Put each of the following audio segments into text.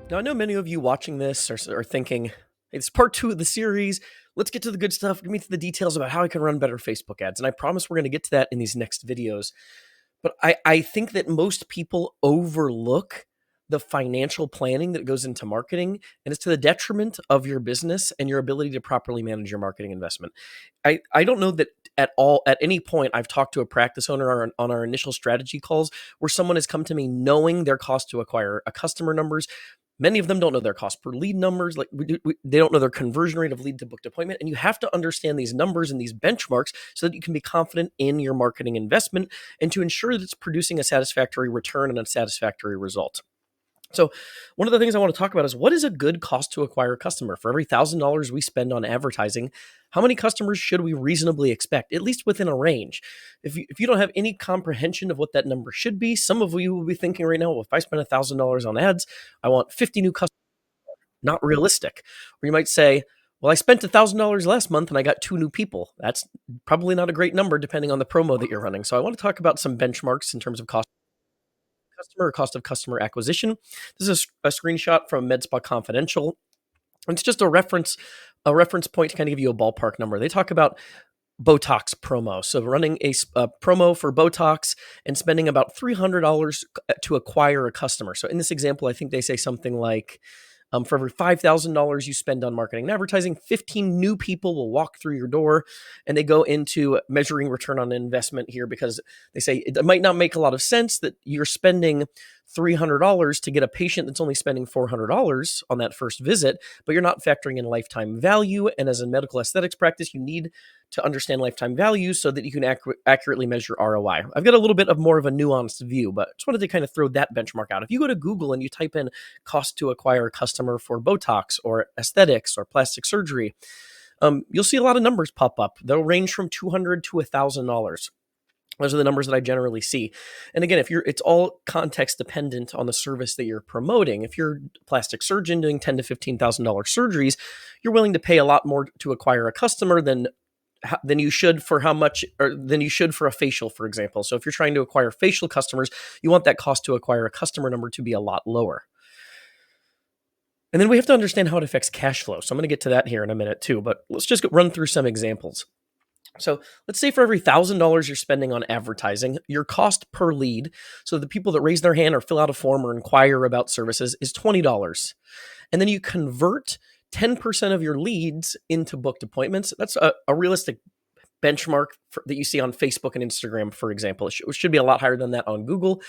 Now, I know many of you watching this are thinking, hey, it's part 2 of the series. Let's get to the good stuff. Give me the details about how I can run better Facebook ads. And I promise we're going to get to that in these next videos. But I think that most people overlook the financial planning that goes into marketing, and it's to the detriment of your business and your ability to properly manage your marketing investment. I don't know that at any point I've talked to a practice owner on our initial strategy calls where someone has come to me knowing their cost to acquire a customer numbers. Many of them don't know their cost per lead numbers. They don't know their conversion rate of lead to booked appointment. And you have to understand these numbers and these benchmarks so that you can be confident in your marketing investment and to ensure that it's producing a satisfactory return and a satisfactory result. So one of the things I want to talk about is, what is a good cost to acquire a customer? For every $1,000 we spend on advertising, how many customers should we reasonably expect, at least within a range? If you don't have any comprehension of what that number should be, some of you will be thinking right now, well, if I spend $1,000 on ads, I want 50 new customers. Not realistic. Or you might say, well, I spent $1,000 last month and I got 2 new people. That's probably not a great number depending on the promo that you're running. So I want to talk about some benchmarks in terms of cost customer or cost of customer acquisition. This is a screenshot from MedSpa Confidential. It's just a reference point to kind of give you a ballpark number. They talk about Botox promo. So running a promo for Botox and spending about $300 to acquire a customer. So in this example, I think they say something like, for every $5,000 you spend on marketing and advertising, 15 new people will walk through your door. And they go into measuring return on investment here because they say it might not make a lot of sense that you're spending $300 to get a patient that's only spending $400 on that first visit, but you're not factoring in lifetime value. And as a medical aesthetics practice, you need to understand lifetime value so that you can accurately measure ROI. I've got a little bit of more of a nuanced view, but just wanted to kind of throw that benchmark out. If you go to Google and you type in cost to acquire a customer for Botox or aesthetics or plastic surgery, you'll see a lot of numbers pop up. They'll range from $200 to $1,000. Those are the numbers that I generally see. And again, it's all context dependent on the service that you're promoting. If you're a plastic surgeon doing $10,000 to $15,000 surgeries, you're willing to pay a lot more to acquire a customer than you should for a facial, for example. So if you're trying to acquire facial customers, you want that cost to acquire a customer number to be a lot lower. And then we have to understand how it affects cash flow. So I'm going to get to that here in a minute too, but let's just run through some examples. So let's say for every $1,000 you're spending on advertising, your cost per lead, so the people that raise their hand or fill out a form or inquire about services, is $20. And then you convert 10% of your leads into booked appointments. That's a realistic benchmark that you see on Facebook and Instagram, for example. It should be a lot higher than that on Google.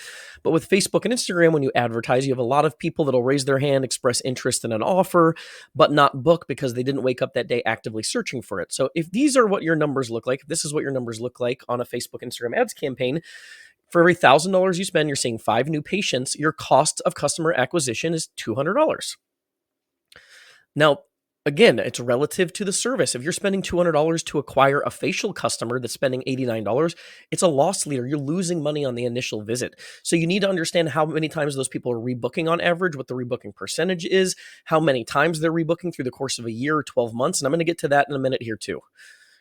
But with Facebook and Instagram, when you advertise, you have a lot of people that'll raise their hand, express interest in an offer, but not book because they didn't wake up that day actively searching for it. So if these are what your numbers look like, if this is what your numbers look like on a Facebook, Instagram ads campaign, for every $1,000 you spend, you're seeing 5 new patients. Your cost of customer acquisition is $200. Now, again, it's relative to the service. If you're spending $200 to acquire a facial customer that's spending $89, it's a loss leader. You're losing money on the initial visit. So you need to understand how many times those people are rebooking on average, what the rebooking percentage is, how many times they're rebooking through the course of a year or 12 months. And I'm going to get to that in a minute here too.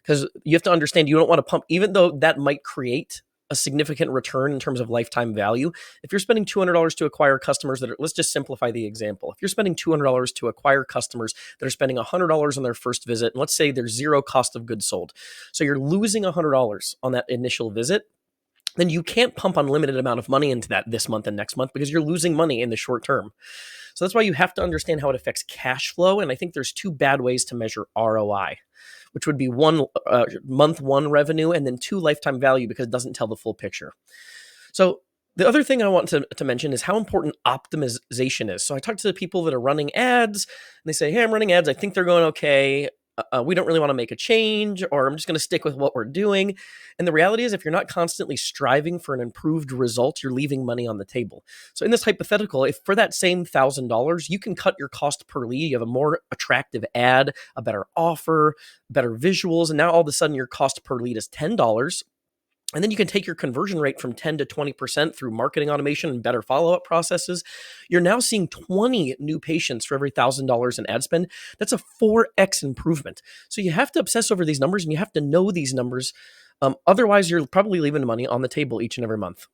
Because you have to understand, you don't want to pump, even though that might create a significant return in terms of lifetime value. If you're spending $200 to acquire customers that are, let's just simplify the example. If you're spending $200 to acquire customers that are spending $100 on their first visit, and let's say there's 0 cost of goods sold. So you're losing $100 on that initial visit, then you can't pump unlimited amount of money into that this month and next month because you're losing money in the short term. So that's why you have to understand how it affects cash flow. And I think there's 2 bad ways to measure ROI, which would be 1, month 1 revenue, and then 2, lifetime value, because it doesn't tell the full picture. So the other thing I want to mention is how important optimization is. So I talk to the people that are running ads, and they say, hey, I'm running ads. I think they're going okay. We don't really want to make a change, or I'm just going to stick with what we're doing. And the reality is, if you're not constantly striving for an improved result, you're leaving money on the table. So in this hypothetical, if for that same $1,000, you can cut your cost per lead, you have a more attractive ad, a better offer, better visuals, and now all of a sudden your cost per lead is $10. And then you can take your conversion rate from 10 to 20% through marketing automation and better follow-up processes. You're now seeing 20 new patients for every $1,000 in ad spend. That's a 4x improvement. So you have to obsess over these numbers, and you have to know these numbers. Otherwise, you're probably leaving money on the table each and every month.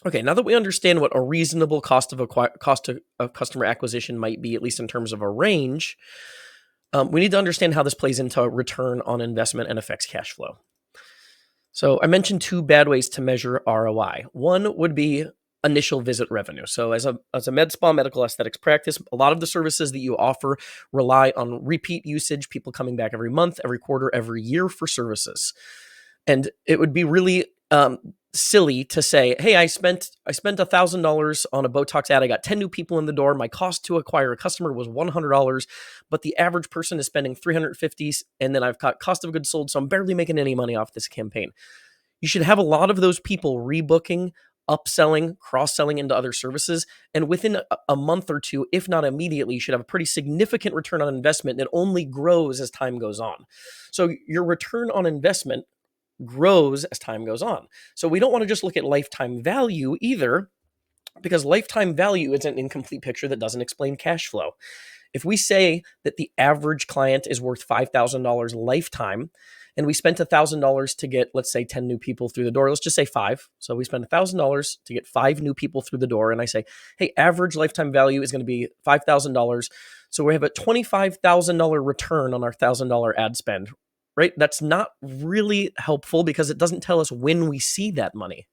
Okay, now that we understand what a reasonable cost of customer acquisition might be, at least in terms of a range, we need to understand how this plays into return on investment and affects cash flow. So I mentioned two bad ways to measure ROI. One would be initial visit revenue. So as a med spa medical aesthetics practice, a lot of the services that you offer rely on repeat usage, people coming back every month, every quarter, every year for services. And it would be really silly to say, hey, I spent $1,000 on a Botox ad. I got 10 new people in the door. My cost to acquire a customer was $100, but the average person is spending $350, and then I've got cost of goods sold, so I'm barely making any money off this campaign. You should have a lot of those people rebooking, upselling, cross-selling into other services, and within a month or two, if not immediately, you should have a pretty significant return on investment. It only grows as time goes on. So your return on investment grows as time goes on. So we don't want to just look at lifetime value either, because lifetime value is an incomplete picture that doesn't explain cash flow. If we say that the average client is worth $5,000 lifetime, and we spent $1,000 to get, let's say, 10 new people through the door, let's just say 5. So we spend $1,000 to get 5 new people through the door. And I say, hey, average lifetime value is going to be $5,000. So we have a $25,000 return on our $1,000 ad spend, right? That's not really helpful because it doesn't tell us when we see that money.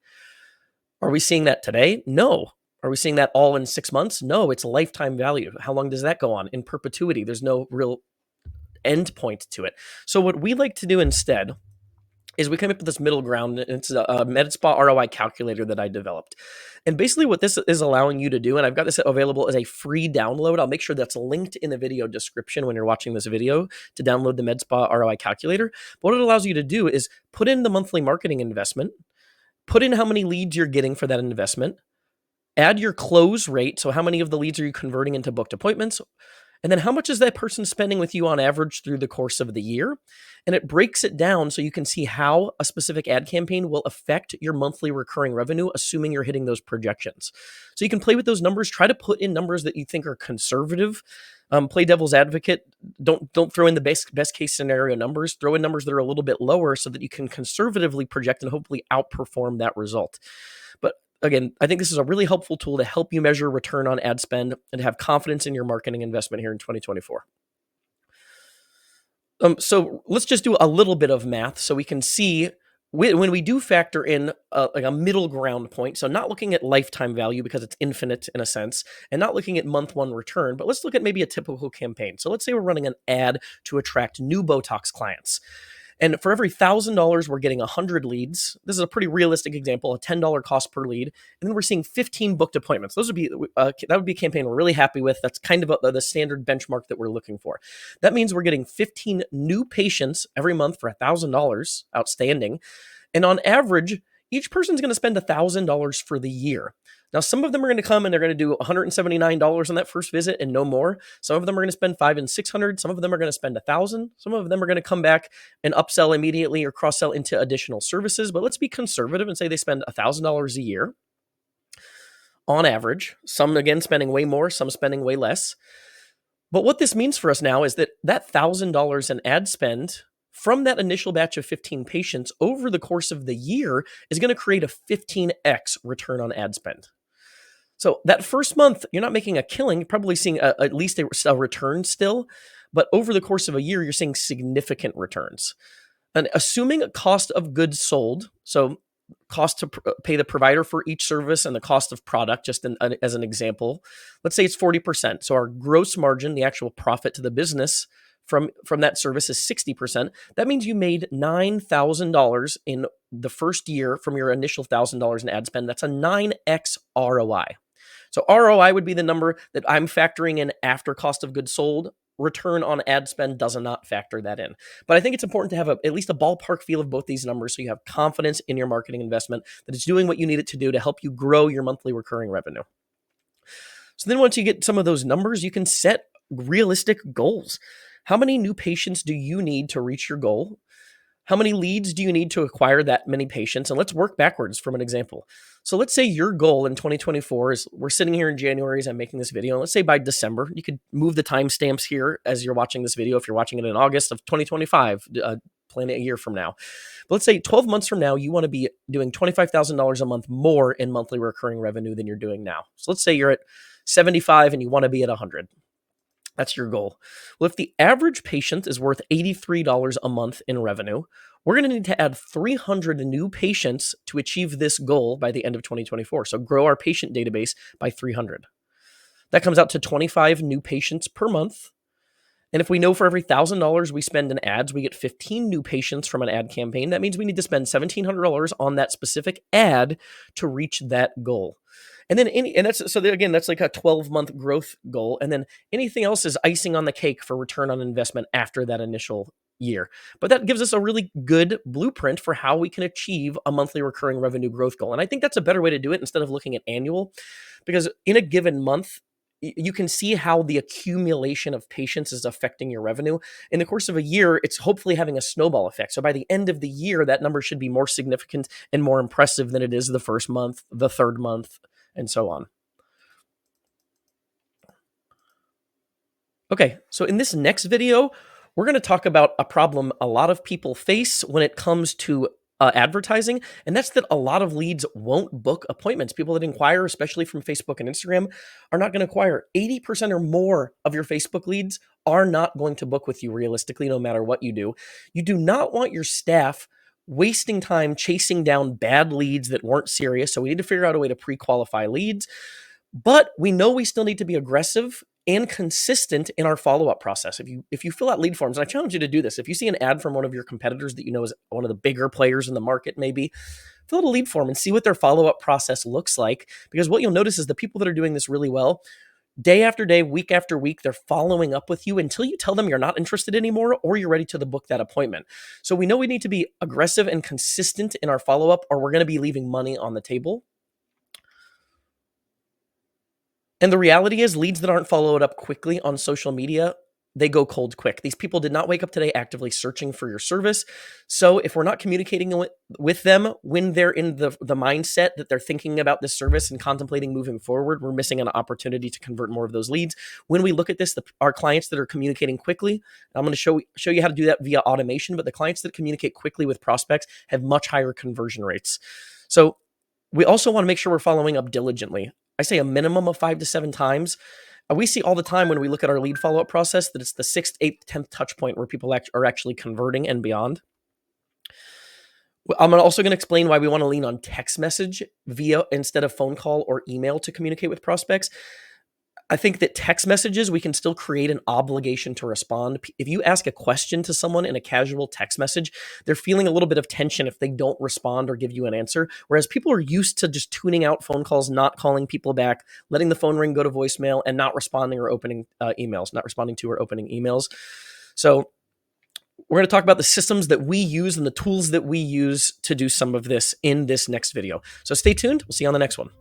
Are we seeing that today? No. Are we seeing that all in 6 months? No, it's lifetime value. How long does that go on? In perpetuity. There's no real end point to it. So what we like to do instead is we come up with this middle ground. It's a MedSpa ROI calculator that I developed. And basically what this is allowing you to do, and I've got this available as a free download. I'll make sure that's linked in the video description when you're watching this video to download the MedSpa ROI calculator. But what it allows you to do is put in the monthly marketing investment, put in how many leads you're getting for that investment, add your close rate. So how many of the leads are you converting into booked appointments? And then how much is that person spending with you on average through the course of the year? And it breaks it down so you can see how a specific ad campaign will affect your monthly recurring revenue, assuming you're hitting those projections. So you can play with those numbers, try to put in numbers that you think are conservative, play devil's advocate. Don't throw in the best case scenario numbers, throw in numbers that are a little bit lower so that you can conservatively project and hopefully outperform that result. But again, I think this is a really helpful tool to help you measure return on ad spend and have confidence in your marketing investment here in 2024. So let's just do a little bit of math so we can see when we do factor in like a middle ground point. So not looking at lifetime value because it's infinite in a sense, and not looking at month one return, but let's look at maybe a typical campaign. So let's say we're running an ad to attract new Botox clients. And for every $1,000, we're getting 100 leads. This is a pretty realistic example, a $10 cost per lead. And then we're seeing 15 booked appointments. That would be a campaign we're really happy with. That's kind of the standard benchmark that we're looking for. That means we're getting 15 new patients every month for $1,000 outstanding. And on average, each person's going to spend $1,000 for the year. Now, some of them are going to come and they're going to do $179 on that first visit and no more. Some of them are going to spend $500 and $600. Some of them are going to spend $1,000. Some of them are going to come back and upsell immediately or cross-sell into additional services. But let's be conservative and say they spend $1,000 a year on average. Some, again, spending way more, some spending way less. But what this means for us now is that $1,000 in ad spend from that initial batch of 15 patients over the course of the year is going to create a 15x return on ad spend. So that first month, you're not making a killing. You're probably seeing at least a return still. But over the course of a year, you're seeing significant returns. And assuming a cost of goods sold, so cost to pay the provider for each service and the cost of product, just as an example, let's say it's 40%. So our gross margin, the actual profit to the business from that service is 60%. That means you made $9,000 in the first year from your initial $1,000 in ad spend. That's a 9x ROI. So ROI would be the number that I'm factoring in after cost of goods sold. Return on ad spend does not factor that in. But I think it's important to have at least a ballpark feel of both these numbers so you have confidence in your marketing investment, that it's doing what you need it to do to help you grow your monthly recurring revenue. So then once you get some of those numbers, you can set realistic goals. How many new patients do you need to reach your goal? How many leads do you need to acquire that many patients? And let's work backwards from an example. So let's say your goal in 2024 is, we're sitting here in January as I'm making this video. And let's say by December, you could move the timestamps here as you're watching this video. If you're watching it in August of 2025, plan a year from now. But let's say 12 months from now, you want to be doing $25,000 a month more in monthly recurring revenue than you're doing now. So let's say you're at 75 and you want to be at 100. That's your goal. Well, if the average patient is worth $83 a month in revenue, we're going to need to add 300 new patients to achieve this goal by the end of 2024. So grow our patient database by 300. That comes out to 25 new patients per month. And if we know for every $1,000 we spend in ads, we get 15 new patients from an ad campaign. That means we need to spend $1,700 on that specific ad to reach that goal. And then that's like a 12-month growth goal. And then anything else is icing on the cake for return on investment after that initial year. But that gives us a really good blueprint for how we can achieve a monthly recurring revenue growth goal. And I think that's a better way to do it instead of looking at annual, because in a given month, you can see how the accumulation of patients is affecting your revenue. In the course of a year, it's hopefully having a snowball effect. So by the end of the year, that number should be more significant and more impressive than it is the first month, the third month, and so on. Okay, so in this next video, we're going to talk about a problem a lot of people face when it comes to advertising, and that's that a lot of leads won't book appointments. People that inquire, especially from Facebook and Instagram, are not going to acquire. 80% or more of your Facebook leads are not going to book with you realistically, no matter what you do. You do not want your staff wasting time chasing down bad leads that weren't serious. So we need to figure out a way to pre-qualify leads. But we know we still need to be aggressive and consistent in our follow-up process. If you fill out lead forms, and I challenge you to do this, if you see an ad from one of your competitors that you know is one of the bigger players in the market, maybe fill out a lead form and see what their follow-up process looks like. Because what you'll notice is the people that are doing this really well, day after day, week after week, they're following up with you until you tell them you're not interested anymore or you're ready to book that appointment. So we know we need to be aggressive and consistent in our follow-up, or we're going to be leaving money on the table. And the reality is, leads that aren't followed up quickly on social media, they go cold quick. These people did not wake up today actively searching for your service. So if we're not communicating with them when they're in the mindset that they're thinking about this service and contemplating moving forward, we're missing an opportunity to convert more of those leads. When we look at this, our clients that are communicating quickly, I'm going to show you how to do that via automation, but the clients that communicate quickly with prospects have much higher conversion rates. So we also want to make sure we're following up diligently. I say a minimum of 5 to 7 times. We see all the time when we look at our lead follow-up process that it's the 6th, 8th, 10th touch point where people are actually converting and beyond. I'm also going to explain why we want to lean on text message instead of phone call or email to communicate with prospects. I think that text messages, we can still create an obligation to respond. If you ask a question to someone in a casual text message, they're feeling a little bit of tension if they don't respond or give you an answer. Whereas people are used to just tuning out phone calls, not calling people back, letting the phone ring go to voicemail, and not responding or opening emails, not responding to or opening emails. So we're going to talk about the systems that we use and the tools that we use to do some of this in this next video. So stay tuned. We'll see you on the next one.